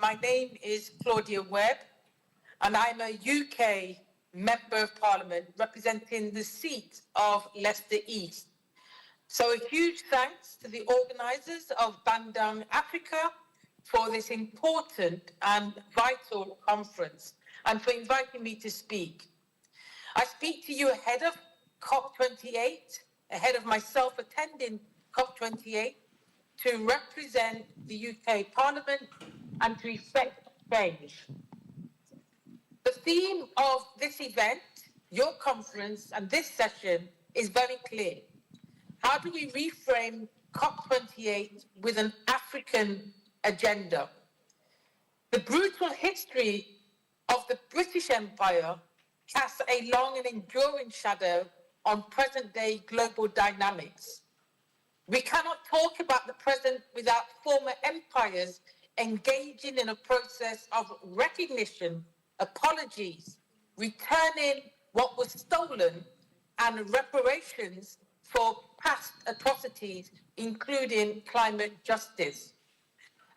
My name is Claudia Webbe, and I'm a UK Member of Parliament representing the seat of Leicester East. So a huge thanks to the organisers of Bandung, Africa, for this important and vital conference and for inviting me to speak. I speak to you ahead of COP28, ahead of myself attending COP28, to represent the UK Parliament and to effect change. The theme of this event, your conference, and this session is very clear. How do we reframe COP28 with an African agenda? The brutal history of the British Empire casts a long and enduring shadow on present-day global dynamics. We cannot talk about the present without former empires engaging in a process of recognition, apologies, returning what was stolen, and reparations for past atrocities, including climate justice.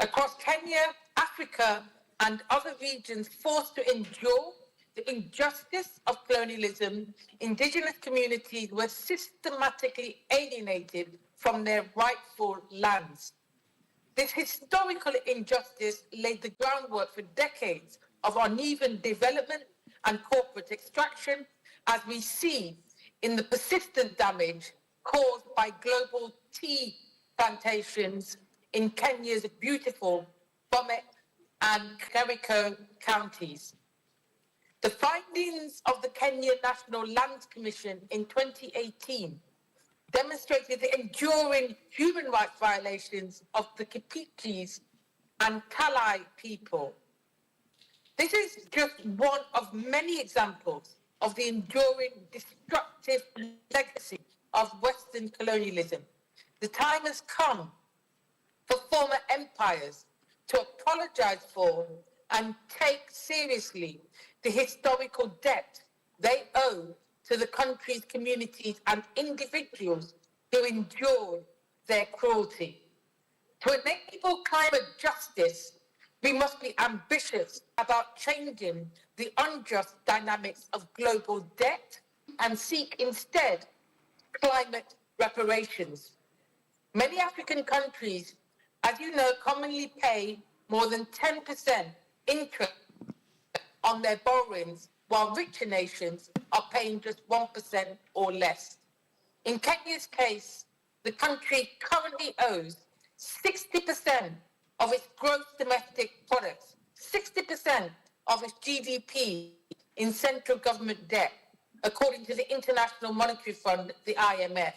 Across Kenya, Africa, and other regions forced to endure the injustice of colonialism, indigenous communities were systematically alienated from their rightful lands. This historical injustice laid the groundwork for decades of uneven development and corporate extraction, as we see in the persistent damage caused by global tea plantations in Kenya's beautiful Bomet and Kericho counties. The findings of the Kenya National Land Commission in 2018 demonstrated the enduring human rights violations of the Kipichis and Talai people. This is just one of many examples of the enduring destructive legacy of Western colonialism. The time has come for former empires to apologize for and take seriously the historical debt they owe to the country's communities and individuals who endured their cruelty. To enable climate justice, we must be ambitious about changing the unjust dynamics of global debt and seek instead climate reparations. Many African countries, as you know, commonly pay more than 10% interest on their borrowings, while richer nations are paying just 1% or less. In Kenya's case, the country currently owes 60% of its gross domestic products, 60% of its GDP in central government debt, according to the International Monetary Fund, the IMF.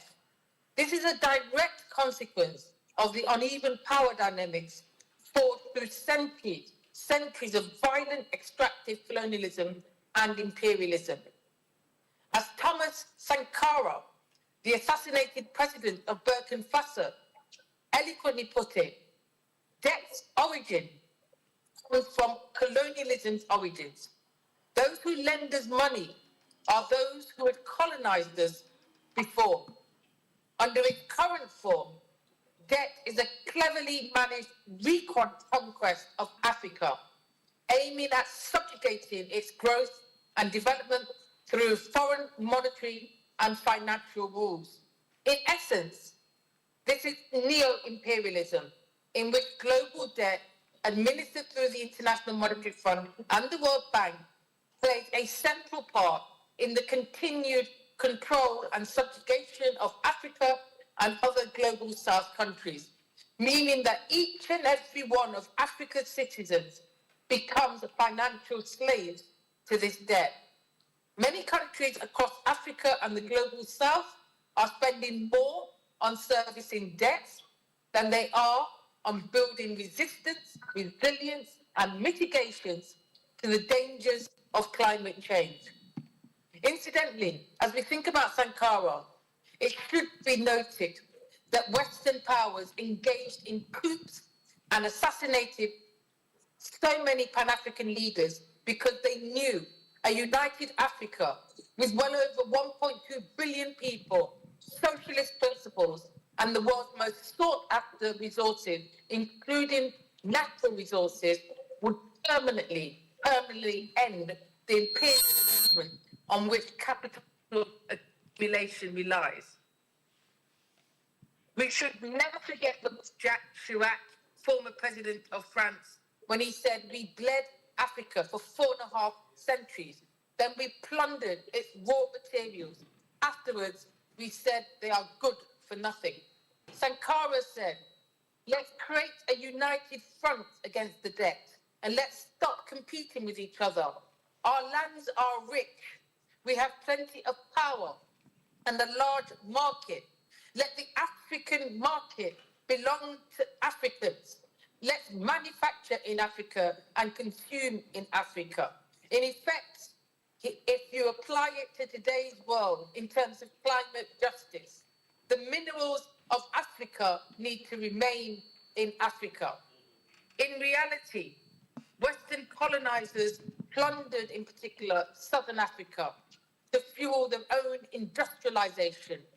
This is a direct consequence of the uneven power dynamics fought through centuries of violent extractive colonialism and imperialism. As Thomas Sankara, the assassinated president of Burkina Faso, eloquently put it, debt's origin comes from colonialism's origins. Those who lend us money are those who had colonized us before. Under its current form, debt is a cleverly managed reconquest of Africa, aiming at subjugating its growth and development through foreign monetary and financial rules. In essence, this is neo-imperialism, in which global debt, administered through the International Monetary Fund and the World Bank, plays a central part in the continued control and subjugation of Africa and other global South countries, meaning that each and every one of Africa's citizens becomes a financial slave to this debt. Many countries across Africa and the global South are spending more on servicing debts than they are on building resistance, resilience, and mitigations to the dangers of climate change. Incidentally, as we think about Sankara, it should be noted that Western powers engaged in coups and assassinated so many Pan-African leaders because they knew a united Africa with well over 1.2 billion people, socialist principles, and the world's most sought-after resources, including natural resources, would permanently end the imperial arrangement on which capital accumulation relies. We should never forget the Jacques Chirac, former president of France, when he said, "We bled Africa for 4.5 centuries. Then we plundered its raw materials. Afterwards, we said they are good for nothing." Sankara said, "Let's create a united front against the debt and let's stop competing with each other. Our lands are rich. We have plenty of power and a large market. Let the African market belong to Africans. Let's manufacture in Africa and consume in Africa." In effect, if you apply it to today's world in terms of climate justice, the minerals of Africa need to remain in Africa. In reality, Western colonizers plundered, in particular, Southern Africa to fuel their own industrialization.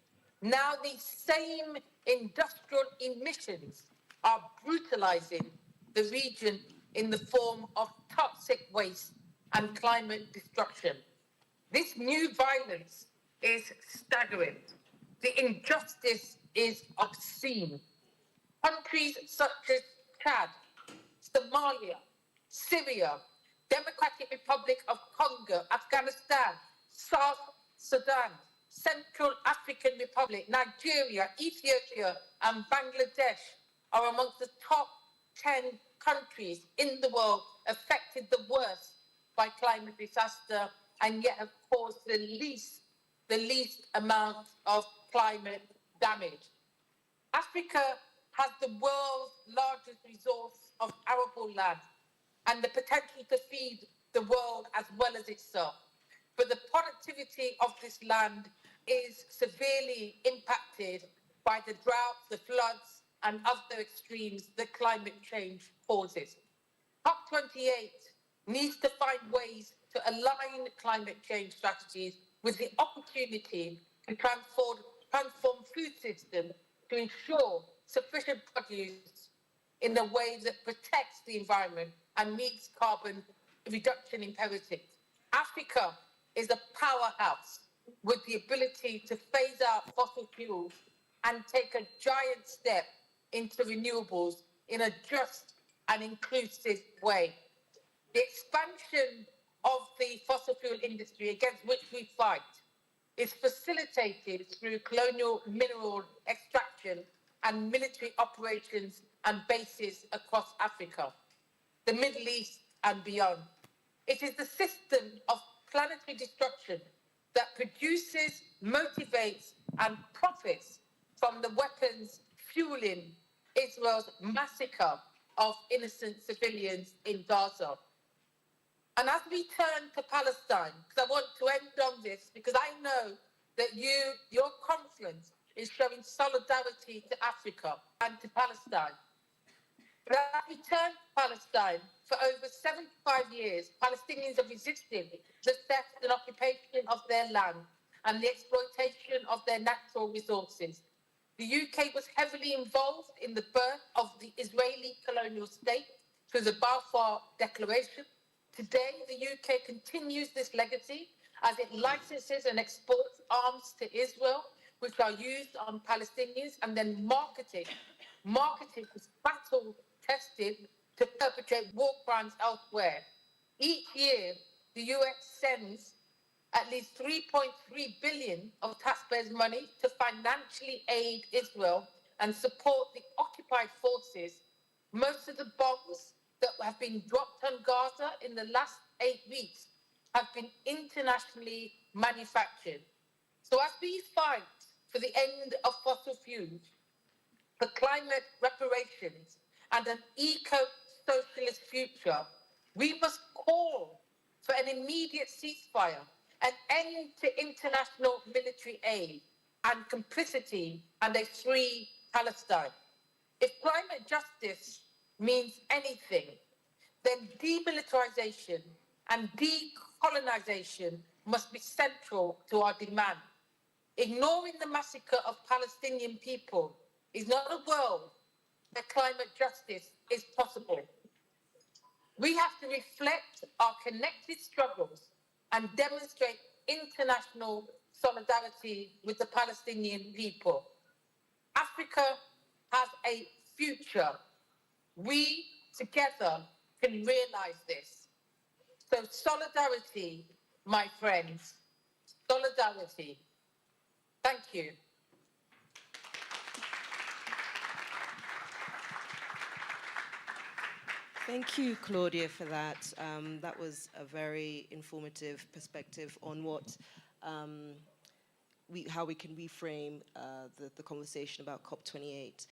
Now these same industrial emissions are brutalizing the region in the form of toxic waste and climate destruction. This new violence is staggering. The injustice is obscene. Countries such as Chad, Somalia, Syria, Democratic Republic of Congo, Afghanistan, South Sudan, Central African Republic, Nigeria, Ethiopia, and Bangladesh are amongst the top 10 countries in the world affected the worst by climate disaster and yet have caused the least amount of climate damage. Africa has the world's largest resource of arable land and the potential to feed the world as well as itself. But the productivity of this land is severely impacted by the droughts, the floods, and other extremes that climate change causes. COP28 needs to find ways to align climate change strategies with the opportunity to transform food systems to ensure sufficient produce in a way that protects the environment and meets carbon reduction imperatives. Africa is a powerhouse with the ability to phase out fossil fuels and take a giant step into renewables in a just and inclusive way. The expansion of the fossil fuel industry against which we fight is facilitated through colonial mineral extraction and military operations and bases across Africa, the Middle East and beyond. It is the system of planetary destruction that produces, motivates and profits from the weapons fueling Israel's massacre of innocent civilians in Gaza. And as we turn to Palestine, because I want to end on this, because I know that your conference is showing solidarity to Africa and to Palestine. But as we turn to Palestine, for over 75 years, Palestinians have resisted the theft and occupation of their land and the exploitation of their natural resources. The UK was heavily involved in the birth of the Israeli colonial state through the Balfour Declaration. Today, the UK continues this legacy as it licenses and exports arms to Israel, which are used on Palestinians and then marketed as battle-tested to perpetrate war crimes elsewhere. Each year, the US sends at least 3.3 billion of taxpayers' money to financially aid Israel and support the occupied forces. Most of the bombs that have been dropped on Gaza in the last 8 weeks have been internationally manufactured. So as we fight for the end of fossil fuels, for climate reparations and an eco-socialist future, we must call for an immediate ceasefire, an end to international military aid and complicity, and a free Palestine. If climate justice means anything, then demilitarization and decolonization must be central to our demand. Ignoring the massacre of Palestinian people is not a world where climate justice is possible. We have to reflect our connected struggles and demonstrate international solidarity with the Palestinian people. Africa has a future. We together can realize this. So solidarity, my friends, solidarity. Thank you. Thank you, Claudia, for that. That was a very informative perspective on what how we can reframe the conversation about COP28.